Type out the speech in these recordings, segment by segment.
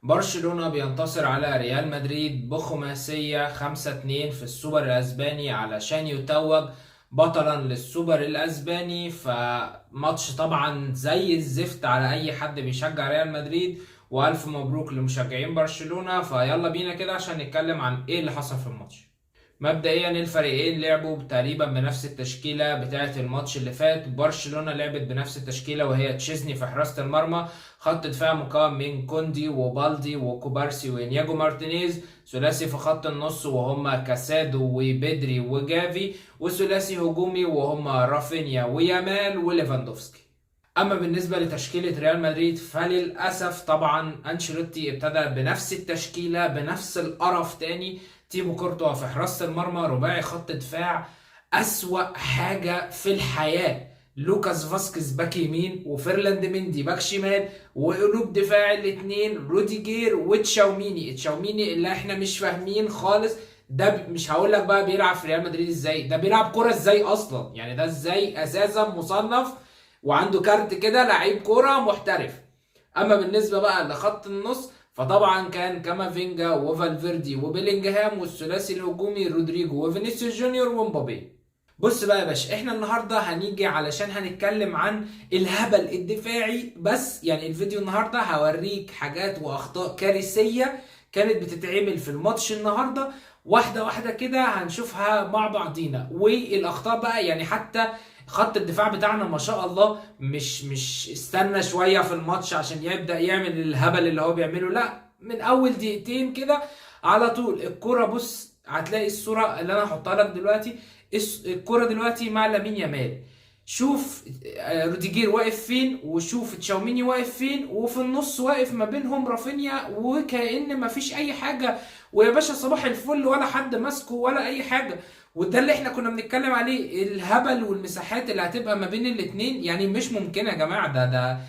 برشلونة بينتصر على ريال مدريد بخماسية 5-2 في السوبر الأسباني علشان يتوج بطلا للسوبر الأسباني. فماتش طبعا زي الزفت على أي حد بيشجع ريال مدريد، وألف مبروك لمشجعين برشلونة. فيلا بينا كده عشان نتكلم عن إيه اللي حصل في الماتش. مبدئيا الفريقين لعبوا تقريبا بنفس التشكيله بتاعه الماتش اللي فات. برشلونه لعبت بنفس التشكيله وهي تشيزني في حراسه المرمى، خط دفاع مكون من كوندي وبالدي وكوبارسي وانياجو مارتينيز، ثلاثي في خط النص وهما كاسادو وبيدري وجافي، وثلاثي هجومي وهما رافينيا ويامال وليفاندوفسكي. اما بالنسبه لتشكيله ريال مدريد فللاسف طبعا انشيلوتي ابتدى بنفس التشكيله بنفس القرف تاني. تيبو كورتوا في حراسه المرمى، رباعي خط دفاع اسوأ حاجه في الحياه، لوكاس فاسكيز باك يمين وفيرلاند مندي باك شمال، وقلوب دفاع الاثنين روديجير وتشاوميني اللي احنا مش فاهمين خالص. ده مش هقول لك بقى بيلعب في ريال مدريد ازاي، ده بيلعب كرة ازاي اصلا، يعني ده ازاي اساسا مصنف وعنده كارت كده لعيب كوره محترف. اما بالنسبه بقى لخط النص فطبعا كان كامافينجا وفالفيردي وبيلينجهام، والثلاثي الهجومي رودريجو وفينيسيوس جونيور ومبابي. بص بقى يا باشا، احنا النهارده هنيجي علشان هنتكلم عن الهبل الدفاعي بس. يعني الفيديو النهارده هوريك حاجات واخطاء كارثيه كانت بتتعمل في الماتش النهارده، واحده واحده كده هنشوفها مع بعضينا. والاخطاء بقى يعني حتى خط الدفاع بتاعنا ما شاء الله مش استنى شويه في الماتش عشان يبدا يعمل الهبل اللي هو بيعمله، لا، من اول دقيقتين كده على طول الكرة. بص هتلاقي الصوره اللي انا هحطها لك دلوقتي، الكرة دلوقتي مع لامين يامال. شوف روديجير واقف فين، وشوف تشاوميني واقف فين، وفي النص واقف ما بينهم رافينيا وكأن ما فيش اي حاجة. ويا باشا صباح الفل، ولا حد ماسكه ولا اي حاجة. وده اللي احنا كنا بنتكلم عليه، الهبل والمساحات اللي هتبقى ما بين الاتنين يعني مش ممكنة يا جماعة. ده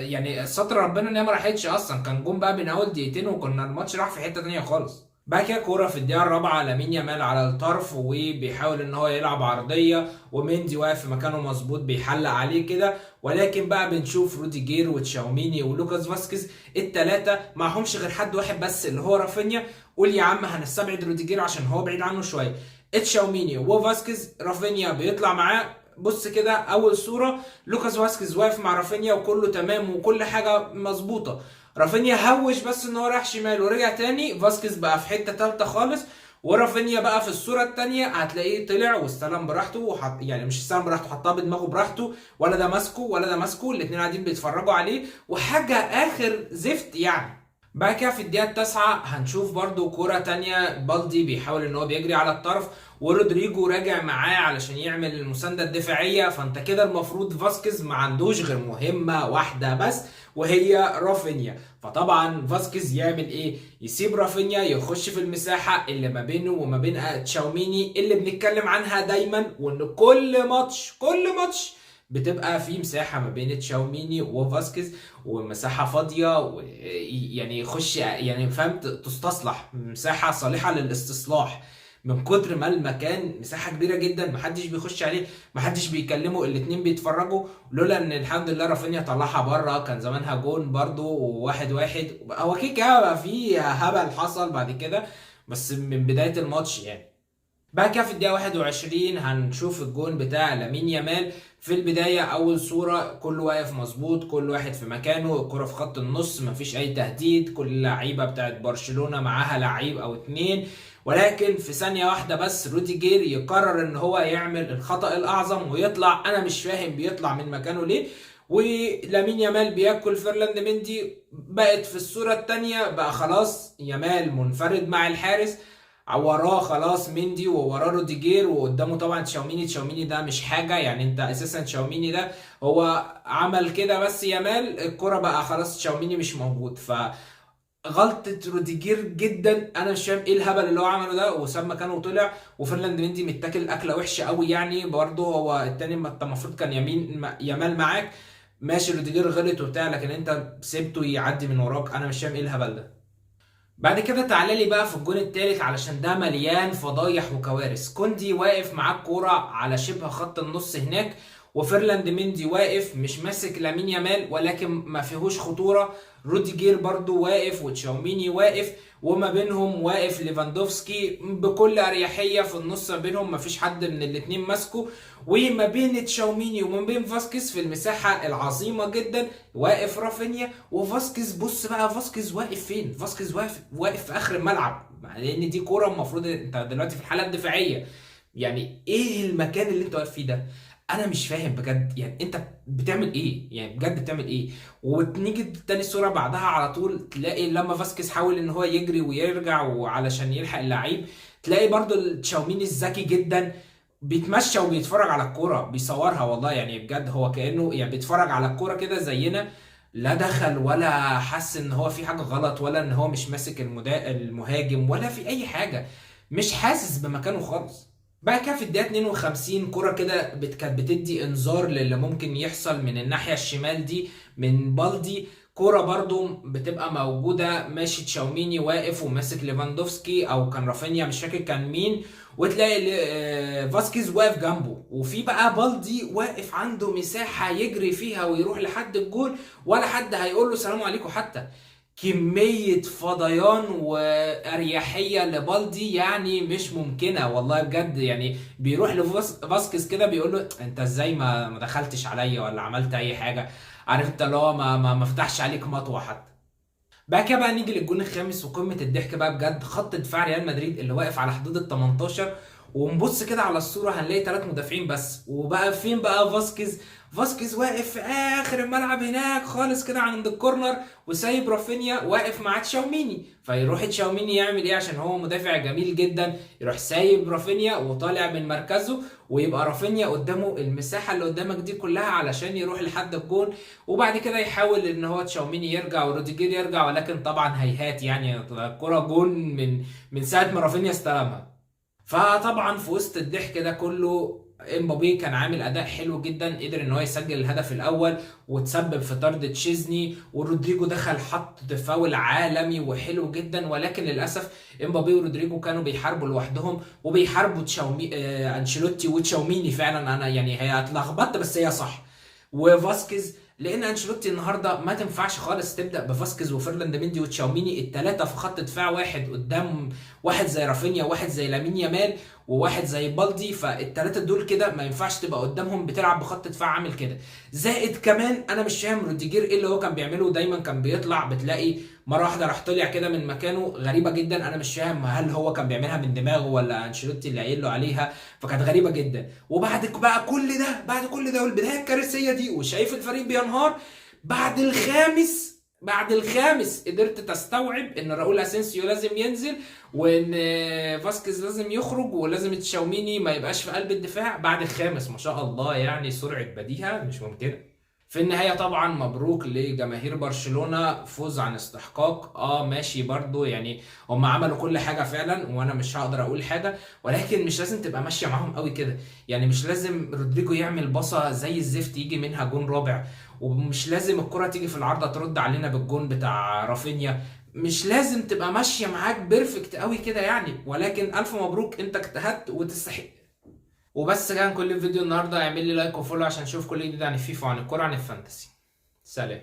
يعني ستر ربنا ان هي ما راحتش اصلا، كان جون بقى بين اول دقيقتين وكنا الماتش راح في حتة تانية خالص. بعد كده كورة في الدقيقة الرابعة لامين يامال على الطرف وبيحاول ان هو يلعب عرضية، وميندي واقف في مكانه مظبوط بيحلق عليه كده. ولكن بقى بنشوف روديجير وتشاوميني ولوكاس فاسكيز التلاتة معهمش غير حد واحد بس اللي هو رافينيا. قول يا عم هنستبعد روديجير عشان هو بعيد عنه شوية. تشاوميني وفاسكيز، رافينيا بيطلع معاه. بص كده اول صورة، لوكاس فاسكيز واقف مع رافينيا وكله تمام وكل حاجة مظبوطة. رافينيا هوش بس ان هو راح شمال ورجع تاني، فاسكيز بقى في حته تالته خالص. ورافينيا بقى في الصوره التانيه هتلاقيه طلع واستلم براحته وحط، يعني مش استلم براحته، حطها بدماغه براحته، ولا ده ماسكه ولا ده ماسكه، الاتنين قاعدين بيتفرجوا عليه وحاجه اخر زفت يعني. بعد كده في الدقيقة التاسعة هنشوف برضو كرة تانية، بالدي بيحاول ان هو بيجري على الطرف ورودريجو راجع معاه علشان يعمل المساندة الدفاعية. فانت كده المفروض فاسكيز ما عندوش غير مهمة واحدة بس، وهي رافينيا. فطبعا فاسكيز يعمل ايه؟ يسيب رافينيا يخش في المساحة اللي ما بينه وما بين تشاوميني اللي بنتكلم عنها دايما، وان كل ماتش بتبقى في مساحة ما بين تشاوميني وفاسكيز ومساحة فاضية يعني يخش، يعني فاهم، تستصلح مساحة صالحة للاستصلاح. من كتر ما المكان مساحة كبيرة جدا محدش بيخش عليه، محدش بيكلمه، الاتنين بيتفرجوا. لولا ان الحمد لله رافينيا طلعها بره كان زمانها جون برضو، وواحد واحد. هو كده بقى في هبل حصل بعد كده بس من بداية الماتش يعني. بعد كده في الدقيقة 21 هنشوف الجون بتاع لامين يامال. في البداية أول صورة كل واقف مظبوط، كل واحد في مكانه، الكرة في خط النص، مفيش أي تهديد، كل اللعيبة بتاعت برشلونة معاها لعيب أو اتنين. ولكن في ثانية واحدة بس روديجير يقرر إن هو يعمل الخطأ الأعظم ويطلع، أنا مش فاهم بيطلع من مكانه ليه. ولامين يامال بياكل فيرلاند مندي. بقت في الصورة التانية بقى خلاص يامال منفرد مع الحارس، وراه خلاص مندي ووراه روديجير وقدامه طبعا تشاوميني ده مش حاجه، يعني انت اساسا تشاوميني ده هو عمل كده بس يامال الكرة بقى خلاص تشاوميني مش موجود. غلطة روديجير جدا، انا مش فاهم ايه الهبل اللي هو عمله ده، وساب مكانه وطلع. وفيرلاند مندي متاكل اكله وحشه قوي يعني برضه، هو التاني انت المفروض كان يامال معاك. ماشي روديجير غلط وبتاع، لكن انت سيبته يعدي من وراك، انا مش فاهم ايه الهبل ده. بعد كده تعالى لي بقى في الجون التالت علشان ده مليان فضايح وكوارث. كوندي واقف معاه الكوره على شبه خط النص هناك، وفيرلاند مندي واقف مش ماسك لامين يامال ولكن ما فيهوش خطوره، روديجير برضو واقف وتشاوميني واقف، وما بينهم واقف ليفاندوفسكي بكل اريحيه في النص، ما بينهم ما فيش حد من الاثنين ماسكه، وما بين تشاوميني وما بين فاسكيز في المساحه العظيمه جدا واقف رافينيا وفاسكيز. بص بقى فاسكيز واقف فين؟ فاسكيز واقف في اخر الملعب، لان دي كوره المفروض انت دلوقتي في الحاله الدفاعيه. يعني ايه المكان اللي انت واقف فيه ده؟ انا مش فاهم بجد، يعني انت بتعمل ايه؟ يعني بجد بتعمل ايه؟ وتيجي تاني صوره بعدها على طول تلاقي لما فاسكيز حاول ان هو يجري ويرجع وعلشان يلحق اللعيب، تلاقي برضو التشاوميني الذكي جدا بيتمشى وبيتفرج على الكوره بيصورها. والله يعني بجد هو كانه يعني بيتفرج على الكوره كده زينا، لا دخل ولا حس ان هو في حاجه غلط ولا ان هو مش ماسك المهاجم ولا في اي حاجه، مش حاسس بمكانه خالص. بقى كده في الدقيقة 52 كرة كده كانت بتدي انذار للي ممكن يحصل من الناحية الشمال دي من بالدي. كرة برضو بتبقى موجودة، ماشي تشاوميني واقف وماسك ليفاندوفسكي او كان رافينيا مش فاكر كان مين، وتلاقي فاسكيز واقف جنبه، وفي بقى بالدي واقف عنده مساحة يجري فيها ويروح لحد الجول ولا حد هيقول له سلام عليكم حتى. كمية فضيان وأريحية لبالدي يعني مش ممكنة والله بجد. يعني بيروح لفاسكيز كده بيقول له انت ازاي ما دخلتش عليا ولا عملت اي حاجة، عارف انت اللي هو ما فتحش عليك مطوة حتى. بقى كده بقى نيجي للجون الخامس وقمة الضحك بقى بجد، خط دفاع ريال مدريد اللي واقف على حدود ال 18، ونبص كده على الصورة هنلاقي 3 مدافعين بس، وبقى فين بقى فاسكيز؟ فاسكيز واقف في اخر الملعب هناك خالص كده عند الكورنر، وسايب رافينيا واقف مع تشاوميني. فيروح تشاوميني يعمل ايه عشان هو مدافع جميل جدا؟ يروح سايب رافينيا وطالع من مركزه، ويبقى رافينيا قدامه المساحة اللي قدامك دي كلها علشان يروح لحد الجون، وبعد كده يحاول ان هو تشاوميني يرجع وروديجير يرجع، ولكن طبعا هيهات يعني الكرة جون من ساعة ما رافينيا استلمها. فطبعا في وسط الضحك ده كله امبابي كان عامل اداء حلو جدا، قدر ان هو يسجل الهدف الاول وتسبب في طرد تشيزني، ورودريجو دخل حط فاول عالمي وحلو جدا، ولكن للاسف امبابي ورودريجو كانوا بيحاربوا لوحدهم وبيحاربوا تشاومي انشيلوتي وتشاوميني. فعلا انا يعني هي اتلخبطت بس هي صح، وفاسكيز، لان انشيلوتي النهارده ما تنفعش خالص تبدا بفاسكيز وفيرلاند مندي وتشاوميني الثلاثه في خط دفاع واحد قدام واحد زي رافينيا وواحد زي لامين يامال وواحد زي بالدي. فالثلاثه دول كده ما ينفعش تبقى قدامهم بتلعب بخط دفاع عامل كده. زائد كمان انا مش فاهم روديجير ايه اللي هو كان بيعمله، دايما كان بيطلع بتلاقي مره واحده راح طلع كده من مكانه غريبه جدا، انا مش فاهم هل هو كان بيعملها من دماغه ولا انشيلوتي اللي قايل له عليها، فكانت غريبه جدا. وبعد بقى كل ده بعد كل ده والبدايه الكارثيه دي وشايف الفريق بينهار، بعد الخامس قدرت تستوعب ان راؤول اسينسيو لازم ينزل وان فاسكيز لازم يخرج ولازم تشاوميني ما يبقاش في قلب الدفاع. بعد الخامس ما شاء الله يعني سرعة بديهة مش ممكنة. في النهاية طبعا مبروك لجماهير برشلونة، فوز عن استحقاق. ماشي برضو يعني هم عملوا كل حاجة فعلا وانا مش هقدر اقول حاجة، ولكن مش لازم تبقى ماشية معاهم قوي كده. يعني مش لازم رودريجو يعمل بصة زي الزفت يجي منها جون رابع، ومش لازم الكرة تيجي في العارضة ترد علينا بالجون بتاع رافينيا. مش لازم تبقى ماشية معاك بيرفكت قوي كده يعني، ولكن الف مبروك انت اجتهدت وتستحق. وبس كان كل فيديو النهارده، اعمل لي لايك وفولو عشان تشوف كل جديد عن الفيفا وعن الكوره عن الفانتسي. سلام.